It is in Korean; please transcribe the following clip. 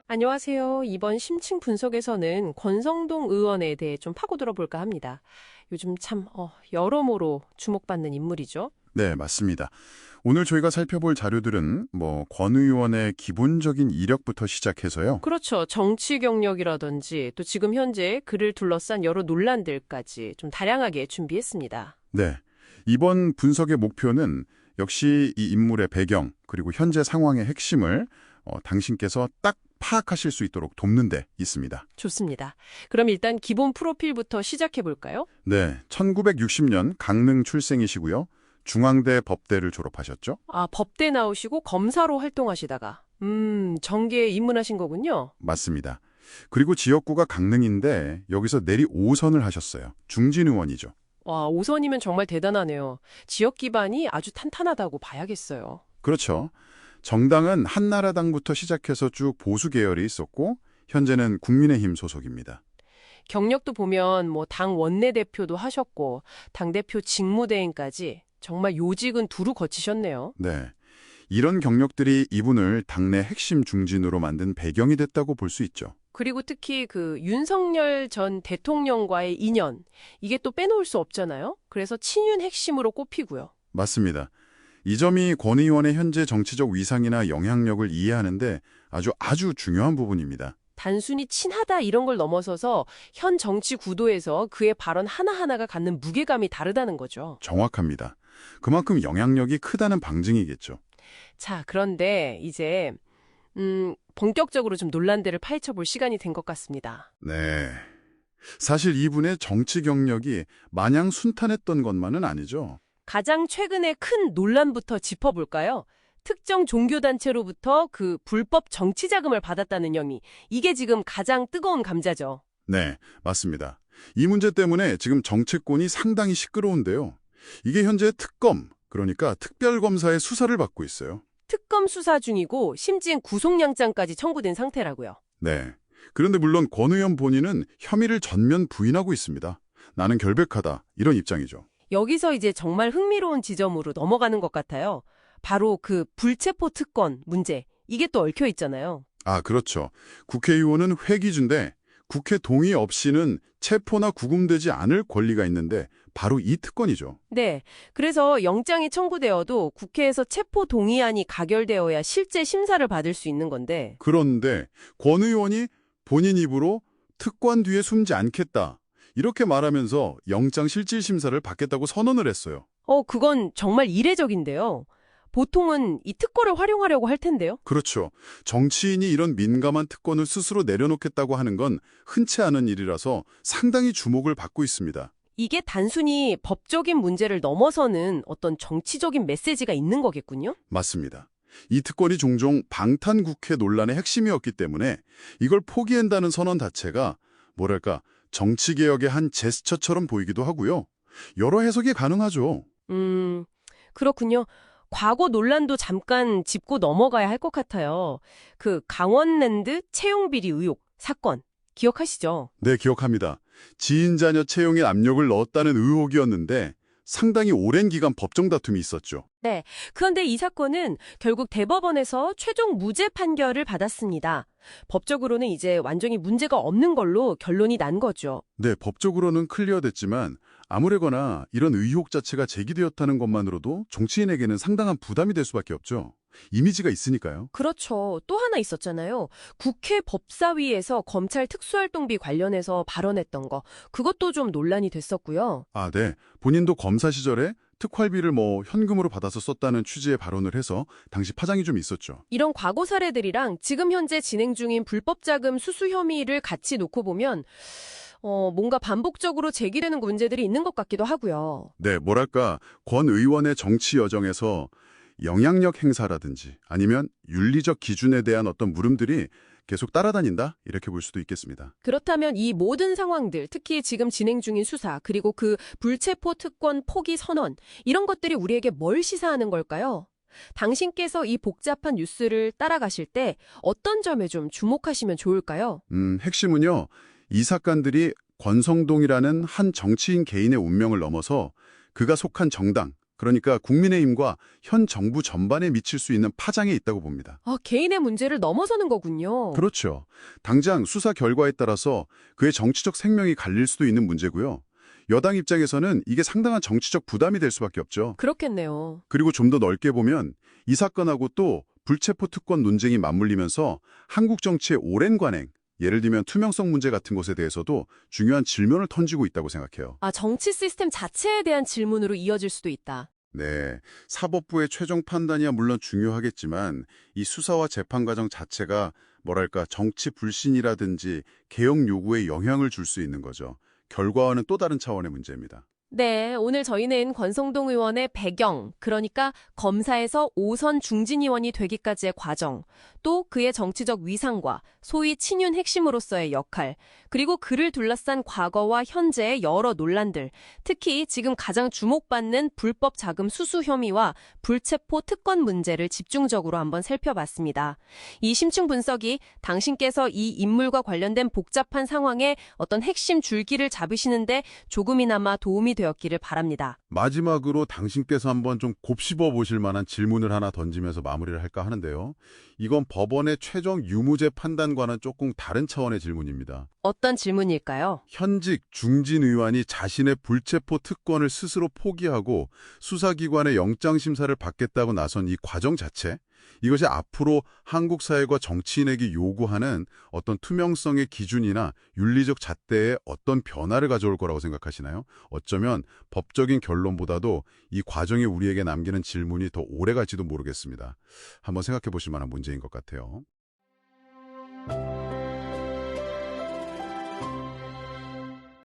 안녕하세요. 이번 심층 분석에서는 권성동 의원에 대해 좀 파고들어 볼까 합니다. 요즘 참 여러모로 주목받는 인물이죠. 네, 맞습니다. 오늘 저희가 살펴볼 자료들은 권 의원의 기본적인 이력부터 시작해서요. 그렇죠. 정치 경력이라든지 또 지금 현재 그를 둘러싼 여러 논란들까지 좀 다양하게 준비했습니다. 네, 이번 분석의 목표는 역시 이 인물의 배경 그리고 현재 상황의 핵심을 당신께서 딱 파악하실 수 있도록 돕는 데 있습니다. 좋습니다. 그럼 일단 기본 프로필부터 시작해 볼까요? 네, 1960년 강릉 출생이시고요. 중앙대 법대를 졸업하셨죠? 아, 법대 나오시고 검사로 활동하시다가 정계에 입문하신 거군요. 맞습니다. 그리고 지역구가 강릉인데 여기서 내리 5선을 하셨어요. 중진 의원이죠. 와, 5선이면 정말 대단하네요. 지역 기반이 아주 탄탄하다고 봐야겠어요. 그렇죠. 정당은 한나라당부터 시작해서 쭉 보수 계열이 있었고 현재는 국민의힘 소속입니다. 경력도 보면 당 원내대표도 하셨고 당대표 직무대행까지 정말 요직은 두루 거치셨네요. 네, 이런 경력들이 이분을 당내 핵심 중진으로 만든 배경이 됐다고 볼 수 있죠. 그리고 특히 그 윤석열 전 대통령과의 인연, 이게 또 빼놓을 수 없잖아요. 그래서 친윤 핵심으로 꼽히고요. 맞습니다. 이 점이 권 의원의 현재 정치적 위상이나 영향력을 이해하는데 아주 중요한 부분입니다. 단순히 친하다 이런 걸 넘어서서 현 정치 구도에서 그의 발언 하나하나가 갖는 무게감이 다르다는 거죠. 정확합니다. 그만큼 영향력이 크다는 방증이겠죠. 자, 그런데 이제 본격적으로 좀 논란들을 파헤쳐 볼 시간이 된 것 같습니다. 네. 사실 이분의 정치 경력이 마냥 순탄했던 것만은 아니죠. 가장 최근에 큰 논란부터 짚어볼까요? 특정 종교단체로부터 그 불법 정치 자금을 받았다는 혐의. 이게 지금 가장 뜨거운 감자죠. 네, 맞습니다. 이 문제 때문에 지금 정치권이 상당히 시끄러운데요. 이게 현재 특검, 그러니까 특별검사의 수사를 받고 있어요. 특검 수사 중이고 심지어 구속영장까지 청구된 상태라고요. 네. 그런데 물론 권 의원 본인은 혐의를 전면 부인하고 있습니다. 나는 결백하다, 이런 입장이죠. 여기서 이제 정말 흥미로운 지점으로 넘어가는 것 같아요. 바로 그 불체포 특권 문제. 이게 또 얽혀 있잖아요. 아, 그렇죠. 국회의원은 회기주인데 국회 동의 없이는 체포나 구금되지 않을 권리가 있는데 바로 이 특권이죠. 네. 그래서 영장이 청구되어도 국회에서 체포 동의안이 가결되어야 실제 심사를 받을 수 있는 건데. 그런데 권 의원이 본인 입으로 특권 뒤에 숨지 않겠다, 이렇게 말하면서 영장 실질 심사를 받겠다고 선언을 했어요. 그건 정말 이례적인데요. 보통은 이 특권을 활용하려고 할 텐데요. 그렇죠. 정치인이 이런 민감한 특권을 스스로 내려놓겠다고 하는 건 흔치 않은 일이라서 상당히 주목을 받고 있습니다. 이게 단순히 법적인 문제를 넘어서는 어떤 정치적인 메시지가 있는 거겠군요. 맞습니다. 이 특권이 종종 방탄국회 논란의 핵심이었기 때문에 이걸 포기한다는 선언 자체가 뭐랄까 정치개혁의 한 제스처처럼 보이기도 하고요. 여러 해석이 가능하죠. 그렇군요. 과거 논란도 잠깐 짚고 넘어가야 할 것 같아요. 그 강원랜드 채용비리 의혹 사건 기억하시죠? 네, 기억합니다. 지인 자녀 채용에 압력을 넣었다는 의혹이었는데 상당히 오랜 기간 법정 다툼이 있었죠. 네. 그런데 이 사건은 결국 대법원에서 최종 무죄 판결을 받았습니다. 법적으로는 이제 완전히 문제가 없는 걸로 결론이 난 거죠. 네, 법적으로는 클리어됐지만 아무래거나 이런 의혹 자체가 제기되었다는 것만으로도 정치인에게는 상당한 부담이 될 수밖에 없죠. 이미지가 있으니까요. 그렇죠. 또 하나 있었잖아요. 국회 법사위에서 검찰 특수활동비 관련해서 발언했던 거. 그것도 좀 논란이 됐었고요. 아, 네. 본인도 검사 시절에 특활비를 현금으로 받아서 썼다는 취지의 발언을 해서 당시 파장이 좀 있었죠. 이런 과거 사례들이랑 지금 현재 진행 중인 불법 자금 수수 혐의를 같이 놓고 보면 뭔가 반복적으로 제기되는 문제들이 있는 것 같기도 하고요. 네, 뭐랄까 권 의원의 정치 여정에서 영향력 행사라든지 아니면 윤리적 기준에 대한 어떤 물음들이 계속 따라다닌다, 이렇게 볼 수도 있겠습니다. 그렇다면 이 모든 상황들, 특히 지금 진행 중인 수사, 그리고 그 불체포 특권 포기 선언, 이런 것들이 우리에게 뭘 시사하는 걸까요? 당신께서 이 복잡한 뉴스를 따라가실 때 어떤 점에 좀 주목하시면 좋을까요? 핵심은요, 이 사건들이 권성동이라는 한 정치인 개인의 운명을 넘어서 그가 속한 정당, 그러니까 국민의힘과 현 정부 전반에 미칠 수 있는 파장에 있다고 봅니다. 개인의 문제를 넘어서는 거군요. 그렇죠. 당장 수사 결과에 따라서 그의 정치적 생명이 갈릴 수도 있는 문제고요. 여당 입장에서는 이게 상당한 정치적 부담이 될 수밖에 없죠. 그렇겠네요. 그리고 좀 더 넓게 보면 이 사건하고 또 불체포 특권 논쟁이 맞물리면서 한국 정치의 오랜 관행, 예를 들면 투명성 문제 같은 것에 대해서도 중요한 질문을 던지고 있다고 생각해요. 정치 시스템 자체에 대한 질문으로 이어질 수도 있다. 네, 사법부의 최종 판단이야 물론 중요하겠지만 이 수사와 재판 과정 자체가 뭐랄까 정치 불신이라든지 개혁 요구에 영향을 줄 수 있는 거죠. 결과와는 또 다른 차원의 문제입니다. 네, 오늘 저희는 권성동 의원의 배경, 그러니까 검사에서 5선 중진 의원이 되기까지의 과정, 또 그의 정치적 위상과 소위 친윤 핵심으로서의 역할, 그리고 그를 둘러싼 과거와 현재의 여러 논란들, 특히 지금 가장 주목받는 불법 자금 수수 혐의와 불체포 특권 문제를 집중적으로 한번 살펴봤습니다. 이 심층 분석이 당신께서 이 인물과 관련된 복잡한 상황의 어떤 핵심 줄기를 잡으시는데 조금이나마 도움이 되었기를 바랍니다. 마지막으로 당신께서 한번 좀 곱씹어 보실 만한 질문을 하나 던지면서 마무리를 할까 하는데요. 이건 법원의 최종 유무죄 판단과는 조금 다른 차원의 질문입니다. 어떤 질문일까요? 현직 중진 의원이 자신의 불체포 특권을 스스로 포기하고 수사기관의 영장심사를 받겠다고 나선 이 과정 자체? 이것이 앞으로 한국 사회가 정치인에게 요구하는 어떤 투명성의 기준이나 윤리적 잣대에 어떤 변화를 가져올 거라고 생각하시나요? 어쩌면 법적인 결론보다도 이 과정이 우리에게 남기는 질문이 더 오래 갈지도 모르겠습니다. 한번 생각해 보실 만한 문제인 것 같아요.